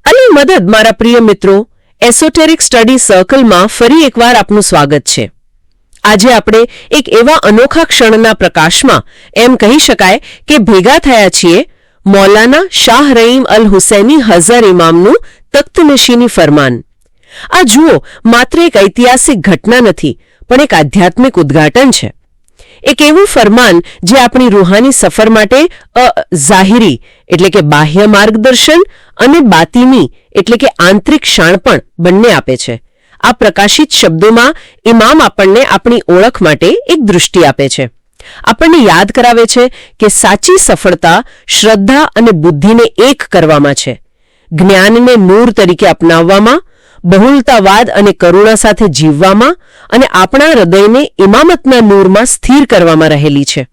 અને મદદ મારા પ્રિય મિત્રો, એસોટેરિક સ્ટડી સર્કલમાં ફરી એકવાર આપનું સ્વાગત છે. આજે આપણે એક એવા અનોખા ક્ષણના પ્રકાશમાં એમ કહી શકાય કે ભેગા થયા છીએ મૌલાના શાહ રહીમ અલ હુસૈની હઝર ઇમામનું તખ્તનશીની ફરમાન. આ જુઓ, માત્ર એક ઐતિહાસિક ઘટના નથી, પણ એક આધ્યાત્મિક ઉદ્ઘાટન છે. એક એવું ફરમાન જે આપણી રૂહાની સફર માટે ઝાહિરી એટલે કે બાહ્ય માર્ગદર્શન અને બાતિની એટલે કે આંતરિક શાણપણ બંને આપે છે. આ પ્રકાશિત શબ્દોમાં ઇમામ આપણને આપણી ઓળખ માટે એક દૃષ્ટિ આપે છે. આપણને યાદ કરાવે છે કે સાચી સફળતા શ્રદ્ધા અને બુદ્ધિને એક કરવામાં છે, જ્ઞાનને નૂર તરીકે અપનાવવામાં, બહુલતાવાદ અને કરુણા સાથે જીવવામાં અને આપણા હૃદયને ઇમામતના નૂરમાં સ્થિર કરવામાં રહેલી છે.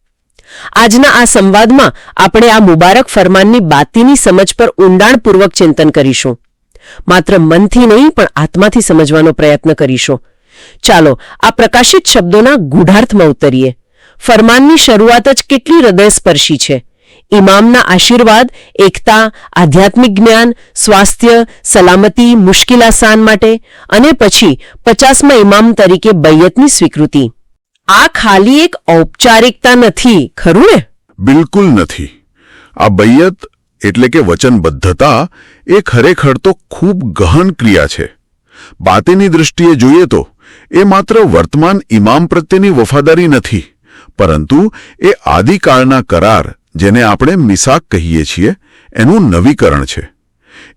આજના આ સંવાદમાં આપણે આ મુબારક ફરમાનની બાતીની સમજ પર ઊંડાણપૂર્વક ચિંતન કરીશું. માત્ર મનથી નહીં પણ આત્માથી સમજવાનો પ્રયત્ન કરીશું. ચાલો આ પ્રકાશિત શબ્દોના ગૂઢાર્થમાં ઉતરીએ. ફરમાનની શરૂઆત જ કેટલી હૃદયસ્પર્શી છે. ઇમામના આશીર્વાદ, એકતા, આધ્યાત્મિક જ્ઞાન, સ્વાસ્થ્ય, સલામતી, મુશ્કેલ આસાન માટે અને પછી 50મા ઇમામ તરીકે બૈયતની સ્વીકૃતિ. આ ખાલી એક ઔપચારિકતા નથી, ખરું ને? બિલકુલ નથી. આ બૈયત એટલે કે વચનબદ્ધતા એ ખરેખર તો ખૂબ ગહન ક્રિયા છે. બાતીની દૃષ્ટિએ જોઈએ તો એ માત્ર વર્તમાન ઇમામ પ્રત્યેની વફાદારી નથી, પરંતુ એ આદિકાળના કરાર, જેને આપણે મિસાક કહીએ છીએ, એનું નવીકરણ છે.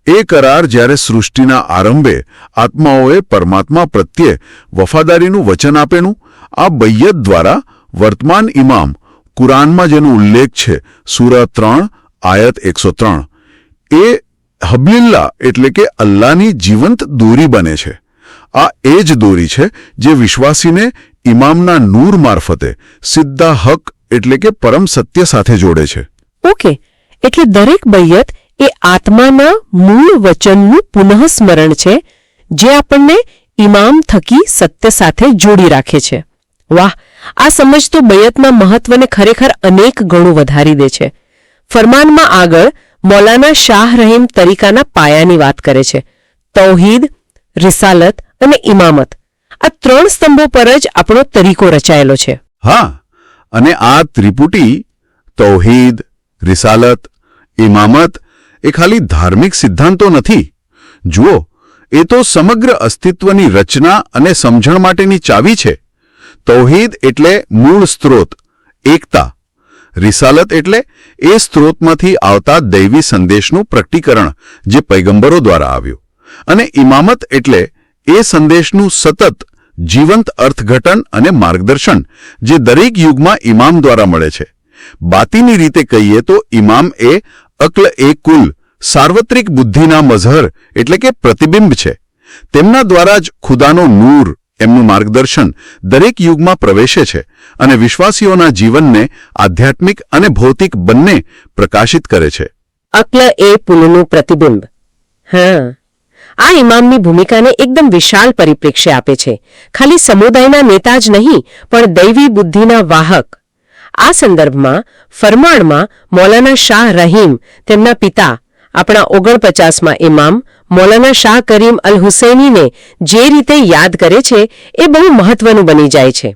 એ કરાર જ્યારે સૃષ્ટિના આરંભે આત્માઓએ પરમાત્મા પ્રત્યે વફાદારીનું વચન આપેનું, આ બૈયત દ્વારા વર્તમાન ઇમામ, કુરાનમાં જેનો ઉલ્લેખ છે સૂરા 3 આયત 103, એ હબલિલ્લા એટલે કે અલ્લાહની જીવંત દોરી બને છે. આ એ જ દોરી છે જે વિશ્વાસીને ઇમામના નૂર મારફતે સીધા હક એટલે કે પરમ સત્ય સાથે જોડે છે. ઓકે, એટલે દરેક બૈયત એ આત્માના મૂળ વચનનું પુનઃસ્મરણ છે, જે આપણને ઇમામ થકી સત્ય સાથે જોડી રાખે છે. વાહ, આ સમજ તો બૈયતના મહત્વને ખરેખર અનેક ગણું વધારી દે છે. ફરમાનમાં આગળ મૌલાના શાહ રહીમ તરીકાના પાયાની વાત કરે છે. તૌહીદ, રિસાલત અને ઇમામત, આ 3 સ્તંભો પર જ આપણો તરીકો રચાયેલો છે. હા, અને આ ત્રિપુટી તૌહીદ, રિસાલત, ઇમામત એ ખાલી ધાર્મિક સિદ્ધાંતો નથી. જુઓ, એ તો સમગ્ર અસ્તિત્વની રચના અને સમજણ માટેની ચાવી છે. તૌહીદ એટલે મૂળ સ્ત્રોત, એકતા. રિસાલત એટલે એ સ્ત્રોતમાંથી આવતા દૈવી સંદેશનું પ્રકટીકરણ જે પૈગંબરો દ્વારા આવ્યું. અને ઇમામત એટલે એ સંદેશનું સતત જીવંત અર્થઘટન અને માર્ગદર્શન જે દરેક યુગમાં ઇમામ દ્વારા મળે છે. બાતીની રીતે કહીએ તો ઇમામ એ અક્લ એ કુલ, સાર્વત્રિક બુદ્ધિના મઝહર એટલે કે પ્રતિબિંબ છે. તેમના દ્વારા જ ખુદાનો નૂર, એમનું માર્ગદર્શન દરેક યુગમાં પ્રવેશે છે અને વિશ્વાસીઓના જીવનને આધ્યાત્મિક અને ભૌતિક બંને પ્રકાશિત કરે છે. અક્લ એ પુલનું પ્રતિબિંબ. હા, આ ઇમામની ભૂમિકાને એકદમ વિશાળ પરિપ્રેક્ષ્ય આપે છે. ખાલી સમુદાયના નેતા જ નહીં, પણ દૈવી બુદ્ધિના વાહક. આ સંદર્ભમાં ફરમાણમાં મૌલાના શાહ રહીમ, તેમના પિતા, આપણા 49મા ઇમામ મૌલાના શાહ કરીમ અલ હુસૈનીને જે રીતે યાદ કરે છે એ બહુ મહત્વનું બની જાય છે.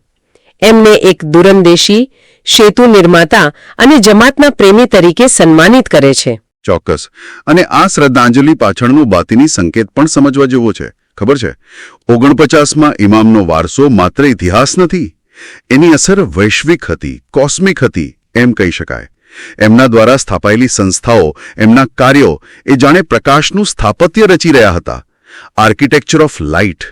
એમને એક દૂરંદેશી, સેતુ નિર્માતા અને જમાતના પ્રેમી તરીકે સન્માનિત કરે છે. ચોક્કસ. અને આ શ્રદ્ધાંજલિ પાછળનું બાતીની સંકેત પણ સમજવા જેવો છે. ખબર છે, 49મા ઇમામનો વારસો માત્ર ઇતિહાસ નથી, એની અસર વૈશ્વિક હતી, કોસ્મિક હતી એમ કહી શકાય. એમના દ્વારા સ્થાપાયેલી સંસ્થાઓ, એમના કાર્યો એ જાણે પ્રકાશનું સ્થાપત્ય રચી રહ્યા હતા. Architecture of light.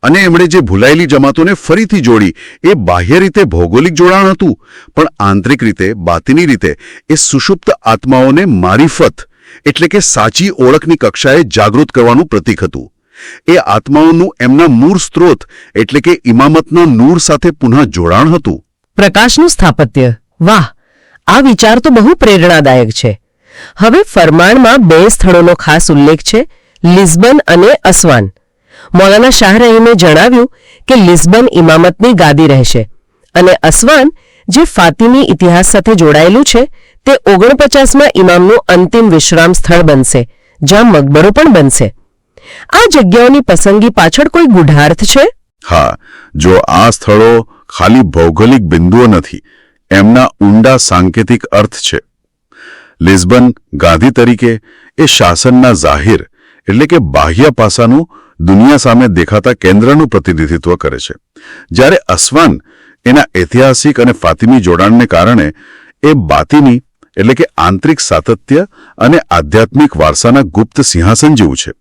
અને એમણે જે ભૂલાયેલી જમાતોને ફરીથી જોડી, એ બાહ્ય રીતે ભૌગોલિક જોડાણ હતું, પણ આંતરિક રીતે, બાતીની રીતે એ સુષુપ્ત આત્માઓને મારિફત એટલે કે સાચી ઓળખની કક્ષાએ જાગૃત કરવાનું પ્રતીક હતું. એ આત્માઓનું એમના મૂળ સ્ત્રોત એટલે કે ઇમામતના નૂર સાથે પુનઃ જોડાણ હતું. પ્રકાશનું સ્થાપત્ય. વાહ, આ વિચાર તો બહુ પ્રેરણાદાયક છે. હવે ફરમાનમાં 2 સ્થળોનો ખાસ ઉલ્લેખ છે, લિસ્બન અને અસ્વાન. મૌલાના શાહ રહીમે જણાવ્યું કે લિસ્બન ઇમામતની ગાદી રહેશે અને અસ્વાન, જે ફાતિમી ઇતિહાસ સાથે જોડાયેલું છે, તે 49મા ઇમામનું અંતિમ વિશ્રામ સ્થળ બનશે, જ્યાં મકબરો પણ બનશે. આ જગ્યાઓની પસંદગી પાછળ કોઈ ગૂઢાર્થ છે? હા, જો આ સ્થળો ખાલી ભૌગોલિક બિંદુઓ નથી, એમના ઊંડા સાંકેતિક અર્થ છે. લિસ્બન ગાંધી તરીકે એ શાસનના જાહેર એટલે કે બાહ્ય પાસાનું દુનિયા સામે દેખાતા કેન્દ્રનું પ્રતિનિધિત્વ કરે છે, જ્યારે અસ્વાન એના ઐતિહાસિક અને ફાતિમી જોડાણને કારણે એ બાતિની એટલે કે આંતરિક સાતત્ય અને આધ્યાત્મિક વારસાના ગુપ્ત સિંહાસન જેવું છે.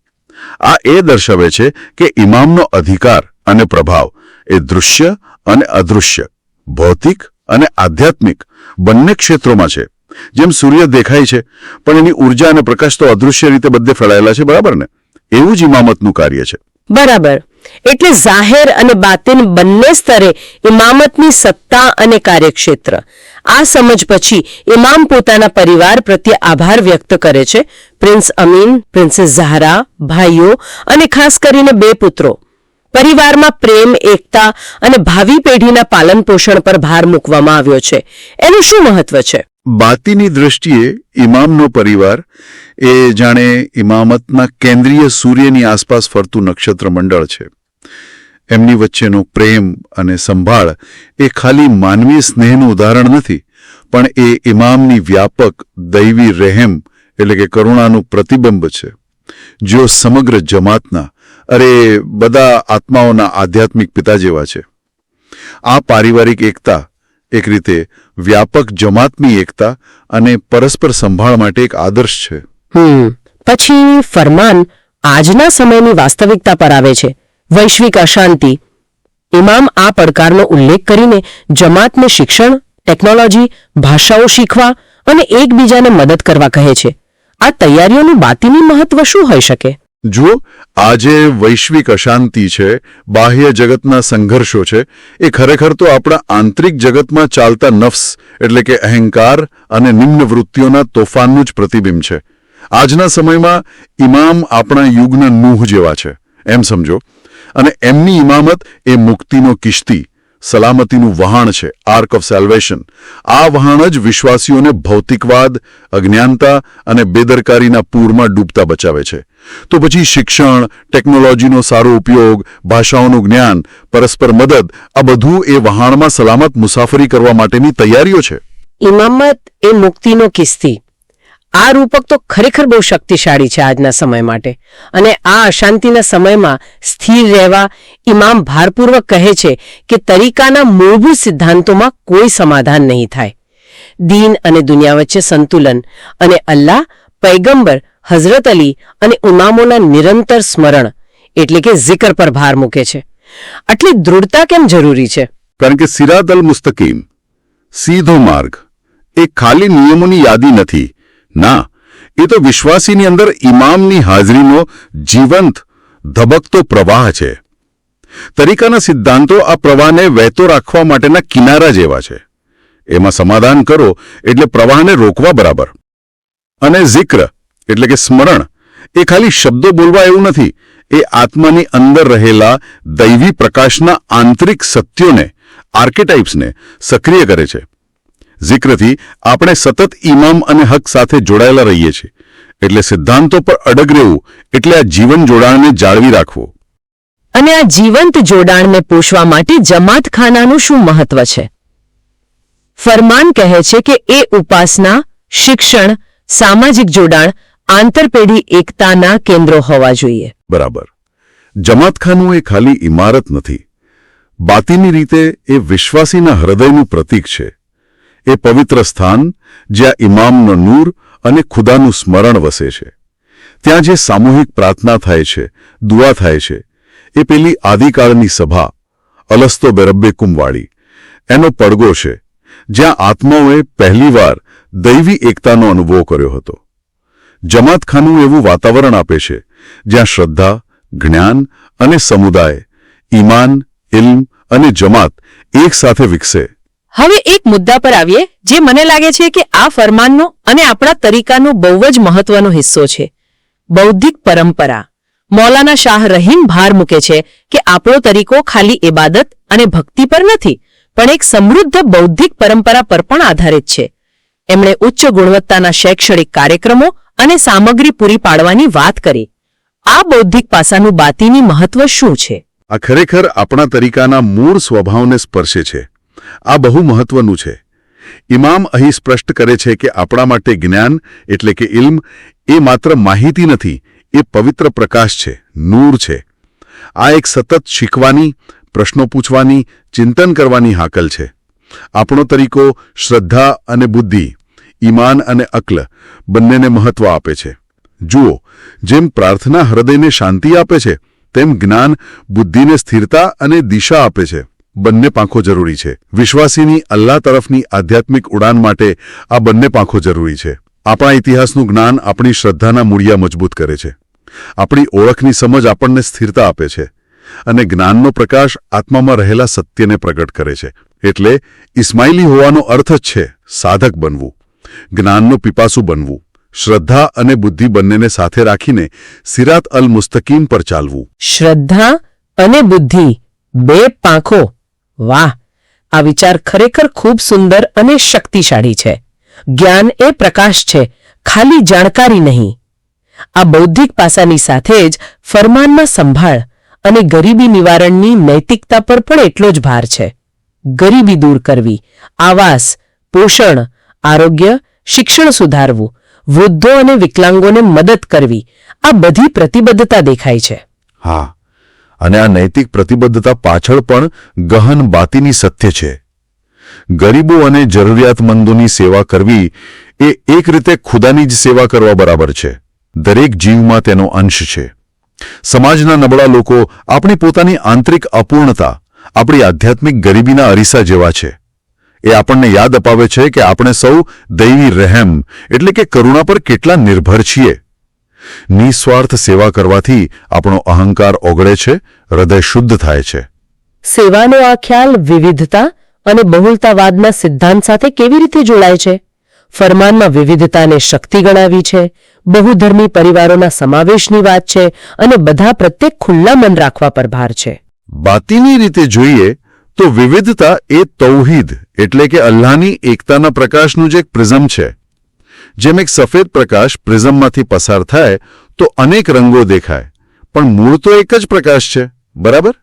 આ એ દર્શાવે છે કે ઇમામનો અધિકાર અને પ્રભાવ એ દૃશ્ય અને અદૃશ્ય, ભૌતિક અને આધ્યાત્મિક બંને ક્ષેત્રોમાં છે. જેમ સૂર્ય દેખાય છે પણ એની ઉર્જા અને પ્રકાશ તો અદૃશ્ય રીતે બધે ફેલાયેલા છે, બરાબર ને? એવું જ ઇમામતનું કાર્ય છે. બરાબર. એટલે જાહેર અને બાતિન બંને સ્તરે ઇમામતની સત્તા અને કાર્યક્ષેત્ર. આ સમજ પછી ઇમામ પોતાના પરિવાર પ્રત્યે આભાર વ્યક્ત કરે છે. પ્રિન્સ અમીન, પ્રિન્સેસ ઝહરા, ભાઈઓ અને ખાસ કરીને 2 પુત્રો. પરિવારમાં પ્રેમ, એકતા અને ભાવિ પેઢીના પાલન પોષણ પર ભાર મૂકવામાં આવ્યો છે. એનું શું મહત્વ છે? બાતીની દૃષ્ટિએ ઇમામનો પરિવાર એ જાણે ઇમામતના કેન્દ્રીય સૂર્યની આસપાસ ફરતું નક્ષત્ર મંડળ છે. એમની વચ્ચેનો પ્રેમ અને સંભાળ એ ખાલી માનવીય સ્નેહનું ઉદાહરણ નથી, પણ એ ઇમામની વ્યાપક દૈવી રહેમ એટલે કે કરુણાનું પ્રતિબિંબ છે, જેઓ સમગ્ર જમાતના બધા આત્માઓના આધ્યાત્મિક પિતા જેવા છે. આ પારિવારિક એકતા એક રીતે વ્યાપક જમાતની એકતા અને પરસ્પર સંભાળ માટે એક આદર્શ છે. પછી ફરમાન આજના સમયની વાસ્તવિકતા પર આવે છે. વૈશ્વિક અશાંતિ. ઇમામ આ પડકારનો ઉલ્લેખ કરીને જમાતને શિક્ષણ, ટેકનોલોજી, ભાષાઓ શીખવા અને એકબીજાને મદદ કરવા કહે છે. આ તૈયારીઓનું બાતિની મહત્વ શું હોઈ શકે? જુઓ, આજે વૈશ્વિક અશાંતિ છે, બાહ્ય જગતના સંઘર્ષો છે, એ ખરેખર તો આપણા આંતરિક જગતમાં ચાલતા નફ્સ એટલે કે અહંકાર અને નિમ્ન વૃત્તિઓના તોફાનનું જ પ્રતિબિંબ છે. આજના સમયમાં ઇમામ આપણા યુગના નૂહ જેવા છે એમ સમજો, અને એમની ઇમામત એ મુક્તિનો કિશ્તી, સલામતીનું વહાણ છે, આર્ક ઓફ સેલ્વેશન. આ વહાણ જ વિશ્વાસીઓને ભૌતિકવાદ, અજ્ઞાનતા અને બેદરકારીના પૂરમાં ડૂબતા બચાવે છે. તો પછી શિક્ષણ, ટેકનોલોજીનો સારો ઉપયોગ, ભાષાઓનું જ્ઞાન, પરસ્પર મદદ, આ બધું એ વહાણમાં સલામત મુસાફરી કરવા માટેની તૈયારીઓ છે. ઇમામત એ મુક્તિનો કિસ્તી. આ રૂપક તો ખરેખર બહુ શક્તિશાળી છે આજના સમય માટે. અને આ અશાંતિના સમયમાં સ્થિર રહેવા ઇમામ ભારપૂર્વક કહે છે કે તરીકાના મૂળભૂત સિદ્ધાંતોમાં કોઈ સમાધાન નહીં થાય. દીન અને દુનિયા વચ્ચે સંતુલન અને અલ્લાહ, પૈગંબર, હઝરત અલી અને ઇમામોના નિરંતર સ્મરણ એટલે કે zikr પર ભાર મૂકે છે. આટલી દૃઢતા કેમ જરૂરી છે? કારણ કે સિરાત અલ મુસ્તકીમ, સીધો માર્ગ, એ ખાલી નિયમોની યાદી નથી. ના, એ તો વિશ્વાસીની અંદર ઇમામની હાજરીનો જીવંત ધબકતો પ્રવાહ છે. તરીકાના સિદ્ધાંતો આ પ્રવાહને વહેતો રાખવા માટેના કિનારા જેવા છે. એમાં સમાધાન કરો એટલે પ્રવાહને રોકવા બરાબર. અને zikr એટલે કે સ્મરણ એ ખાલી શબ્દો બોલવા એવું નથી, એ આત્માની અંદર રહેલા દૈવી પ્રકાશના આંતરિક સત્યોને, આર્કેટાઇપ્સને સક્રિય કરે છે. zikરથી આપણે સતત ઇમામ અને હક સાથે જોડાયેલા રહીએ છીએ. એટલે સિદ્ધાંતો પર અડગ રહેવું એટલે આ જીવન જોડાણને જાળવી રાખવું. અને આ જીવંત જોડાણને પોષવા માટે જમાતખાનાનું શું મહત્વ છે? ફરમાન કહે છે કે એ ઉપાસના, શિક્ષણ, સામાજિક જોડાણ, આંતરપેઢી એકતાના કેન્દ્રો હોવા જોઈએ. બરાબર. જમાતખાનું એ ખાલી ઇમારત નથી. બાતીની રીતે એ વિશ્વાસીના હૃદયનું પ્રતીક છે. એ પવિત્ર સ્થાન જ્યાં ઇમામનો નૂર અને ખુદાનું સ્મરણ વસે છે. ત્યાં જે સામૂહિક પ્રાર્થના થાય છે, દુઆ થાય છે, એ પેલી આદિકાળની સભા અલસ્તો બેરબ્બેકુમવાળી એનો પડઘો છે, જ્યાં આત્માઓએ પહેલીવાર દૈવી એકતાનો અનુભવ કર્યો હતો. જમાતખાનું એવું વાતાવરણ આપે છે જ્યાં શ્રદ્ધા, જ્ઞાન અને સમુદાય, ઈમાન, ઇલ્મ અને જમાત એક સાથે વિકસે. હવે એક મુદ્દા પર આવીએ જે મને લાગે છે કે આ ફરમાનનો અને આપણા તરીકાનો બહુ જ મહત્વનો હિસ્સો છે. બૌદ્ધિક પરંપરા. મૌલાના શાહ રહીમ ભાર મૂકે છે કે આપણો તરીકો ખાલી ઇબાદત અને ભક્તિ પર નથી, પણ એક સમૃદ્ધ બૌદ્ધિક પરંપરા પર પણ આધારિત છે. એમણે ઉચ્ચ ગુણવત્તાના શૈક્ષણિક કાર્યક્રમો અને સામગ્રી પૂરી પાડવાની વાત કરી. આ બૌદ્ધિક પાસાનું બાતીની મહત્વ શું છે? આ ખરેખર આપણા તરીકાના મૂળ સ્વભાવને સ્પર્શે છે. આ બહુ મહત્વનું છે. ઇમામ અહીં સ્પષ્ટ કરે છે કે આપણા માટે જ્ઞાન એટલે કે ઇલ્મ એ માત્ર માહિતી નથી, એ પવિત્ર પ્રકાશ છે, નૂર છે. આ એક સતત શીખવાની, પ્રશ્નો પૂછવાની, ચિંતન કરવાની હાકલ છે. આપણો તરીકો શ્રદ્ધા અને બુદ્ધિ, ઈમાન અને અક્લ બંનેને મહત્વ આપે છે. જુઓ, જેમ પ્રાર્થના હૃદયને શાંતિ આપે છે, તેમ જ્ઞાન બુદ્ધિને સ્થિરતા અને દિશા આપે છે. બંને પાંખો જરૂરી છે. વિશ્વાસીની અલ્લાહ તરફની આધ્યાત્મિક ઉડાન માટે આ બંને પાંખો જરૂરી છે. આપણા ઇતિહાસનું જ્ઞાન આપણી શ્રદ્ધાના મૂળિયા મજબૂત કરે છે. આપણી ઓળખની સમજ આપણને સ્થિરતા આપે છે અને જ્ઞાનનો પ્રકાશ આત્મામાં રહેલા સત્યને પ્રગટ કરે છે. એટલે ઇસ્માઇલી હોવાનો અર્થ જ છે સાધક બનવું, જ્ઞાનનો પીપાસુ બનવું, શ્રદ્ધા અને બુદ્ધિ બંનેને સાથે રાખીને સિરાત અલ મુસ્તકીમ પર ચાલવું. શ્રદ્ધા અને બુદ્ધિ, બે પાંખો. વાહ! આ વિચાર ખરેખર ખૂબ સુંદર અને શક્તિશાળી છે. જ્ઞાન એ પ્રકાશ છે, ખાલી જાણકારી નહીં. આ બૌદ્ધિક પાસાની સાથે જ ફરમાનમાં સંભાળ અને ગરીબી નિવારણની નૈતિકતા પર પણ એટલો જ ભાર છે. ગરીબી દૂર કરવી, આવાસ, પોષણ, આરોગ્ય, શિક્ષણ સુધારવું, વૃદ્ધો અને વિકલાંગોને મદદ કરવી, આ બધી પ્રતિબદ્ધતા દેખાય છે. હા, અને આ નૈતિક પ્રતિબદ્ધતા પાછળ પણ ગહન બાતીની સત્ય છે. ગરીબો અને જરૂરિયાતમંદોની સેવા કરવી એ એક રીતે ખુદાની જ સેવા કરવા બરાબર છે. દરેક જીવમાં તેનો અંશ છે. સમાજના નબળા લોકો આપણી પોતાની આંતરિક અપૂર્ણતા, આપણી આધ્યાત્મિક ગરીબીના અરીસા જેવા છે. એ આપણને યાદ અપાવે છે કે આપણે સૌ દૈવી રહેમ એટલે કે કરુણા પર કેટલા નિર્ભર છીએ. નિસ્વાર્થ સેવા કરવાથી આપણો અહંકાર ઓગળે છે, હૃદય શુદ્ધ થાય છે. સેવાનો આ ખ્યાલ વિવિધતા અને બહુલતાવાદના સિદ્ધાંત સાથે કેવી રીતે જોડાય છે? ફરમાનમાં વિવિધતાને શક્તિ ગણાવી છે, બહુધર્મી પરિવારોના સમાવેશની વાત છે અને બધા પ્રત્યે ખુલ્લા મન રાખવા પર ભાર છે. બાતીની રીતે જોઈએ તો વિવિધતા એ તૌહીદ એટલે કે અલ્લાહની એકતાના પ્રકાશનું જ એક પ્રિઝમ છે. જેમ એક સફેદ પ્રકાશ પ્રિઝમમાંથી પસાર થાય તો અનેક રંગો દેખાય, પણ મૂળ તો એક જ પ્રકાશ છે, બરાબર?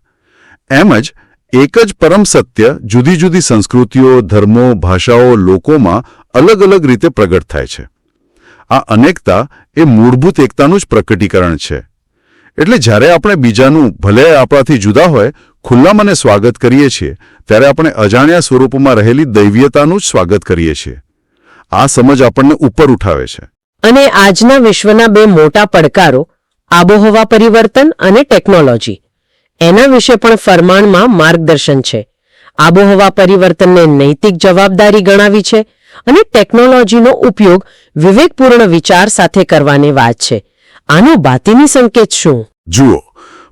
એમ જ એક જ પરમ સત્ય જુદી જુદી સંસ્કૃતિઓ, ધર્મો, ભાષાઓ, લોકોમાં અલગ અલગ રીતે પ્રગટ થાય છે. આ અનેકતા એ મૂળભૂત એકતાનું જ પ્રકટીકરણ છે. એટલે જ્યારે આપણે બીજાનું, ભલે આપણાથી જુદા હોય, ખુલ્લા મને સ્વાગત કરીએ છીએ, ત્યારે આપણે અજાણ્યા સ્વરૂપમાં રહેલી દૈવીયતાનું જ સ્વાગત કરીએ છીએ. આ સમજ આપણને ઉપર ઉઠાવે છે. અને આજના વિશ્વના બે મોટા પડકારો, આબોહવા પરિવર્તન અને ટેકનોલોજી, એના વિશે પણ ફરમાનમાં માર્ગદર્શન છે. આબોહવા પરિવર્તનને નૈતિક જવાબદારી ગણાવી છે અને ટેકનોલોજીનો ઉપયોગ વિવેકપૂર્ણ વિચાર સાથે કરવાની વાત છે. આનો બાતીની સંકેત શું? જુઓ,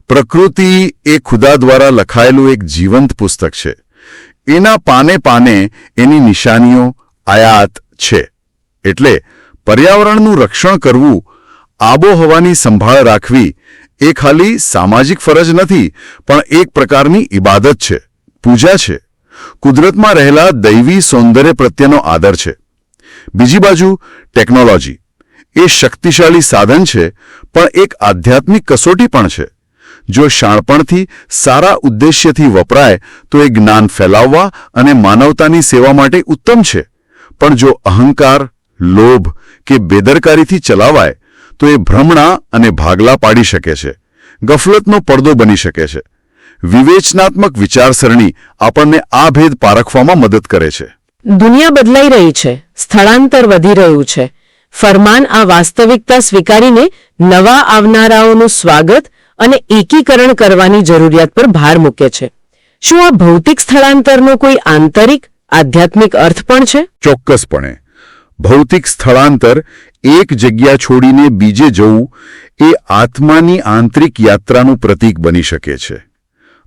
પ્રકૃતિ એ ખુદા દ્વારા લખાયેલું એક જીવંત પુસ્તક છે. એના પાને પાને એની નિશાનીઓ, આયાત છે. એટલે પર્યાવરણનું રક્ષણ કરવું, આબોહવાની સંભાળ રાખવી એ ખાલી સામાજિક ફરજ નથી, પણ એક પ્રકારની ઇબાદત છે, પૂજા છે, કુદરતમાં રહેલા દૈવી સૌંદર્ય પ્રત્યેનો આદર છે. બીજી બાજુ ટેકનોલોજી એ શક્તિશાળી સાધન છે, પણ એક આધ્યાત્મિક કસોટી પણ છે. જો શાણપણથી, સારા ઉદ્દેશ્યથી વપરાય તો એ જ્ઞાન ફેલાવવા અને માનવતાની સેવા માટે ઉત્તમ છે. પણ જો અહંકાર, લોભ કે બેદરકારીથી ચલાવાય તો એ ભ્રમણા અને ભાગલા પાડી શકે છે, ગફલતનો પડદો બની શકે છે. વિવેચનાત્મક વિચારસરણી આપણને આ ભેદ પારખવામાં મદદ કરે છે. દુનિયા બદલાઈ રહી છે, સ્થળાંતર વધી રહ્યું છે. ફરમાન આ વાસ્તવિકતા સ્વીકારીને નવા આવનારાઓનું સ્વાગત અને એકીકરણ કરવાની જરૂરિયાત પર ભાર મૂકે છે. શું આ ભૌતિક સ્થળાંતરનો કોઈ આંતરિક આધ્યાત્મિક અર્થ પણ છે? ચોક્કસપણે. ભૌતિક સ્થળાંતર, એક જગ્યા છોડીને બીજે જવું, એ આત્માની આંતરિક યાત્રાનું પ્રતીક બની શકે છે.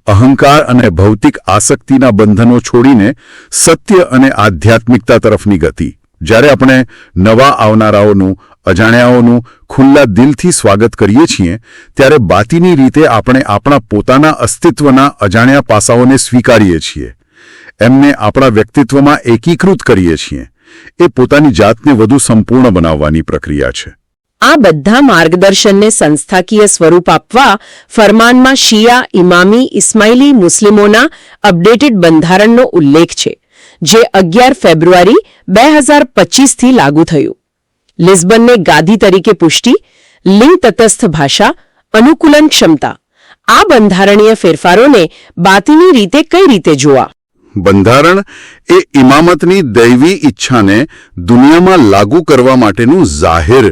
અહંકાર અને ભૌતિક આસક્તિના બંધનો છોડીને સત્ય અને આધ્યાત્મિકતા તરફની ગતિ. જ્યારે આપણે નવા આવનારાઓનું, અજાણ્યાઓનું ખુલ્લા દિલથી સ્વાગત કરીએ છીએ, ત્યારે બાતીની રીતે આપણે આપણા પોતાના અસ્તિત્વના અજાણ્યા પાસાઓને સ્વીકારીએ છીએ, એમને આપણા વ્યક્તિત્વમાં એકીકૃત કરીએ છીએ. એ પોતાની જાતને વધુ સંપૂર્ણ બનાવવાની પ્રક્રિયા છે. આ બધા માર્ગદર્શનને સંસ્થાકીય સ્વરૂપ આપવા ફરમાનમાં શિયા, ઇમામી, ઇસ્માઇલી મુસ્લિમોના અપડેટેડ બંધારણનો ઉલ્લેખ છે, જે 11 ફેબ્રુઆરી 2025થી લાગુ થયું. લિસ્બનને ગાદી તરીકે પુષ્ટિ, લિંગ તટસ્થ ભાષા, અનુકૂલન ક્ષમતા — આ બંધારણીય ફેરફારોને બાતિની રીતે કઈ રીતે જોવા? બંધારણ એ ઇમામતની દૈવી ઈચ્છાને દુનિયામાં લાગુ કરવા માટેનું જાહેર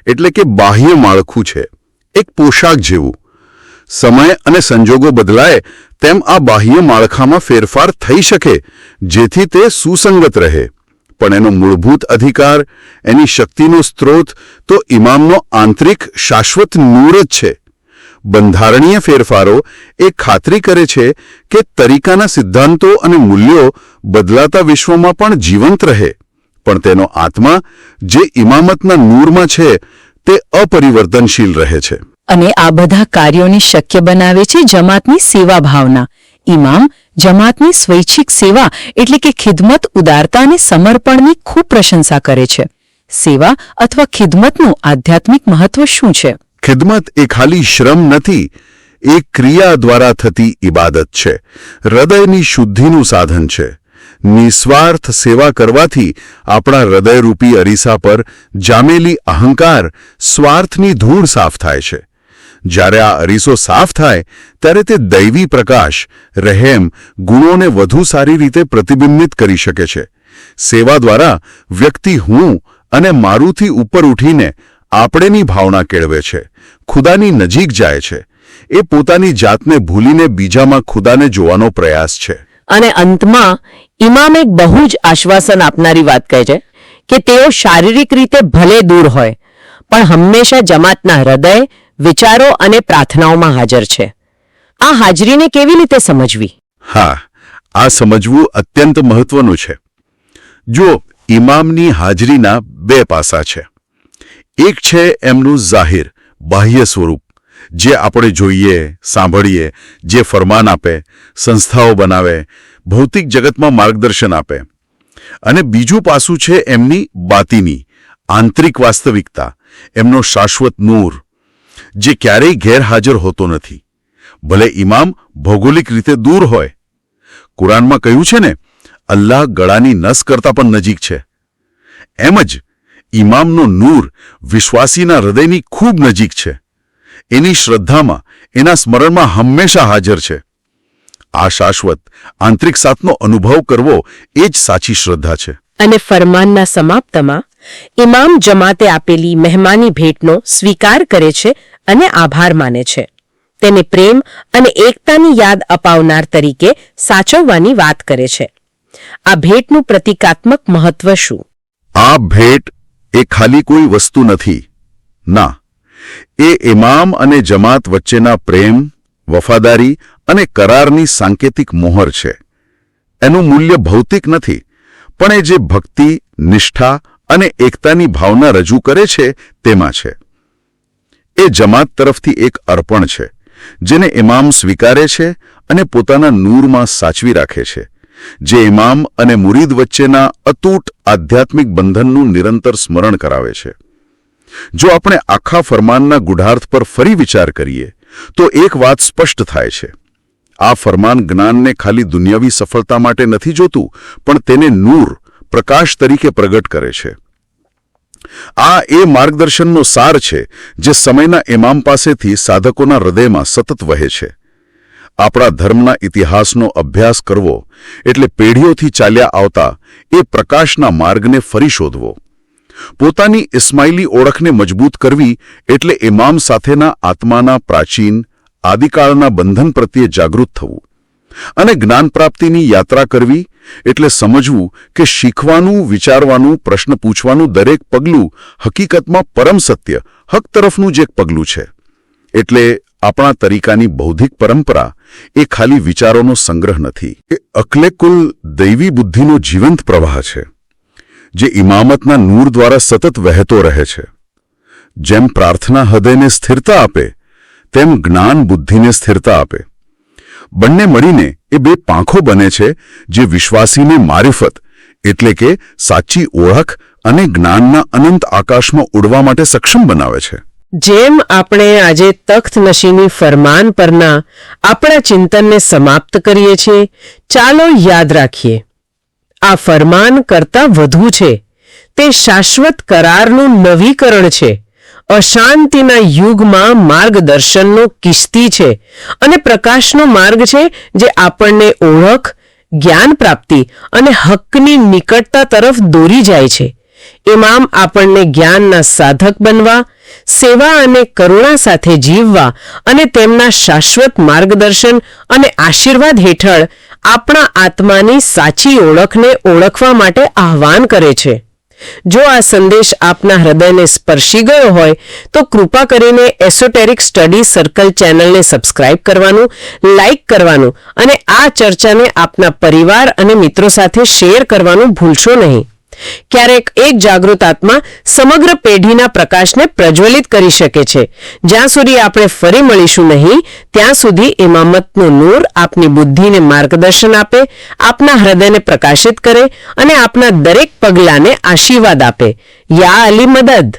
એટલે કે બાહ્ય માળખું છે, એક પોશાક જેવું. સમય અને સંજોગો બદલાય તેમ આ બાહ્ય માળખામાં ફેરફાર થઈ શકે જેથી તે સુસંગત રહે, પણ એનો મૂળભૂત અધિકાર, એની શક્તિનો સ્ત્રોત તો ઇમામનો આંતરિક શાશ્વત નૂર જ છે. બંધારણીય ફેરફારો એ ખાતરી કરે છે કે તરીકાના સિદ્ધાંતો અને મૂલ્યો બદલાતા વિશ્વમાં પણ જીવંત રહે, પણ તેનો આત્મા જે ઇમામતના નૂરમાં છે તે અપરિવર્તનશીલ રહે છે. અને આ બધા કાર્યોને શક્ય બનાવે છે જમાતની સેવા ભાવના. ઇમામ જમાતની સ્વૈચ્છિક સેવા એટલે કે ખિદમત, ઉદારતા અને સમર્પણની ખૂબ પ્રશંસા કરે છે. સેવા અથવા ખિદમતનું આધ્યાત્મિક મહત્વ શું છે? ખિદમત એ ખાલી શ્રમ નથી, એ ક્રિયા દ્વારા થતી ઇબાદત છે, હૃદયની શુદ્ધિનું સાધન છે. નિસ્વાર્થ સેવા કરવાથી આપણા હૃદયરૂપી અરીસા પર જામેલી અહંકાર, સ્વાર્થની ધૂળ સાફ થાય છે. જ્યારે આ અરીસો સાફ થાય ત્યારે તે દૈવી પ્રકાશ, રહેમ, ગુણોને વધુ સારી રીતે પ્રતિબિંબિત કરી શકે છે. સેવા દ્વારા વ્યક્તિ હું અને મારુંથી ઉપર ઉઠીને આપણેની ભાવના કેળવે છે, ખુદાની નજીક જાય છે. એ પોતાની જાતને ભૂલીને બીજામાં ખુદાને જોવાનો પ્રયાસ છે. અને અંતમાં ઇમામ એક બહુ જ આશ્વાસન આપનારી વાત કહે છે કે તેઓ શારીરિક રીતે ભલે દૂર હોય પણ હંમેશા જમાતના હૃદય, વિચારો અને પ્રાર્થનાઓમાં હાજર છે. આ હાજરીને કેવી રીતે સમજવી? હા, આ સમજવું અત્યંત મહત્વનું છે. જો ઇમામની હાજરીના બે પાસા છે. એક છે એમનું જાહેર, બાહ્ય સ્વરૂપ, જે આપણે જોઈએ, સાંભળીએ, જે ફરમાન આપે, સંસ્થાઓ બનાવે, ભૌતિક જગતમાં માર્ગદર્શન આપે. અને બીજું પાસું છે એમની બાતિની, આંતરિક વાસ્તવિકતા, એમનો શાશ્વત નૂર, જે ક્યારેય ગેરહાજર હોતો નથી, ભલે ઇમામ ભૌગોલિક રીતે દૂર હોય. કુરાનમાં કહ્યું છે ને, અલ્લાહ ગળાની નસ કરતાં પણ નજીક છે. એમ જ ઇમામનો નૂર વિશ્વાસીના હૃદયની ખૂબ નજીક છે, એની શ્રદ્ધામાં, એના સ્મરણમાં હંમેશા હાજર છે. આ શાશ્વત આંતરિક સાથનો અનુભવ કરવો એ જ સાચી શ્રદ્ધા છે. અને ફરમાનના સમાપ્તમાં ઇમામ જમાતે આપેલી મહેમાની ભેટનો સ્વીકાર કરે છે અને આભાર માને છે. તેને પ્રેમ અને એકતાની યાદ અપાવનાર તરીકે સાચવવાની વાત કરે છે. આ ભેટનું પ્રતિકાત્મક મહત્વ શું? આ ભેટ એ ખાલી કોઈ વસ્તુ નથી. ના, એ ઇમામ અને જમાત વચ્ચેના પ્રેમ, વફાદારી અને કરારની સાંકેતિક મોહર છે. એનું મૂલ્ય ભૌતિક નથી, પણ એ જે ભક્તિ, નિષ્ઠા અને એકતાની ભાવના રજૂ કરે છે તેમાં છે. એ જમાત તરફથી એક અર્પણ છે, જેને ઇમામ સ્વીકારે છે અને પોતાના નૂરમાં સાચવી રાખે છે, જે ઇમામ અને મુરીદ વચ્ચેના અતૂટ આધ્યાત્મિક બંધનનું નિરંતર સ્મરણ કરાવે છે. જો આપણે આખા ફરમાનના ગુઢાર્થ પર ફરી વિચાર કરીએ તો એક વાત સ્પષ્ટ થાય છે. આ ફરમાન જ્ઞાનને ખાલી દુનિયાવી સફળતા માટે નથી જોતું, પણ તેને નૂર, પ્રકાશ તરીકે પ્રગટ કરે છે. આ એ માર્ગદર્શનનો સાર છે જે સમયના ઇમામ પાસેથી સાધકોના હૃદયમાં સતત વહે છે. આપણા ધર્મના ઇતિહાસનો અભ્યાસ કરવો એટલે પેઢીઓથી ચાલ્યા આવતા એ પ્રકાશના માર્ગને ફરી શોધવો. પોતાની ઇસ્માઇલી ઓળખને મજબૂત કરવી એટલે ઇમામ સાથેના આત્માના પ્રાચીન, આદિકાળના બંધન પ્રત્યે જાગૃત થવું. અને જ્ઞાન પ્રાપ્તિની યાત્રા કરવી એટલે સમજવું કે શીખવાનું, વિચારવાનું, પ્રશ્ન પૂછવાનું દરેક પગલું હકીકતમાં પરમ સત્ય, હક તરફનું જ એક પગલું છે. એટલે આપણા તરીકાની બૌદ્ધિક પરંપરા એ ખાલી વિચારોનો સંગ્રહ નથી, એ અકલેકુલ દૈવી બુદ્ધિનો જીવંત પ્રવાહ છે, જે ઇમામતના નૂર દ્વારા સતત વહેતો રહે છે. જેમ પ્રાર્થના હૃદયને સ્થિરતા આપે તેમ જ્ઞાન બુદ્ધિને સ્થિરતા આપે. બંને મળીને એ બે પાંખો બને છે જે વિશ્વાસીને મારિફત એટલે કે સાચી ઓળખ અને જ્ઞાનના અનંત આકાશમાં ઉડવા માટે સક્ષમ બનાવે છે. જેમ આપણે આજે તખ્ત નશીની ફરમાન પરના આપણા ચિંતનને સમાપ્ત કરીએ છીએ, ચાલો યાદ રાખીએ, આ ફરમાન કરતાં વધુ છે. તે શાશ્વત કરારનું નવીકરણ છે, અશાંતિના યુગમાં માર્ગદર્શનનો કિસ્તી છે અને પ્રકાશનો માર્ગ છે જે આપણને ઓળખ, જ્ઞાન પ્રાપ્તિ અને હકની નિકટતા તરફ દોરી જાય છે. ઇમામ આપણને જ્ઞાનના સાધક બનવા, સેવા અને કરુણા સાથે જીવવા અને તેમના શાશ્વત માર્ગદર્શન અને આશીર્વાદ હેઠળ આપણા આત્માની સાચી ઓળખને ઓળખવા માટે આહ્વાન કરે છે. જો આ સંદેશ આપના હૃદયને સ્પર્શી ગયો હોય તો કૃપા કરીને એસોટેરિક સ્ટડી સર્કલ ચેનલને સબસ્ક્રાઇબ કરવાનું, લાઇક કરવાનું અને આ ચર્ચાને આપના પરિવાર અને મિત્રો સાથે શેર કરવાનું ભૂલશો નહીં. ક્યારેક એક જાગૃત આત્મા સમગ્ર પેઢીના પ્રકાશને પ્રજ્વલિત કરી શકે છે. જ્યાં સુધી આપણે ફરી મળીશું નહીં, ત્યાં સુધી ઇમામતનું નૂર આપની બુદ્ધિને માર્ગદર્શન આપે, આપના હૃદયને પ્રકાશિત કરે અને આપના દરેક પગલાને આશીર્વાદ આપે. યા અલી મદદ.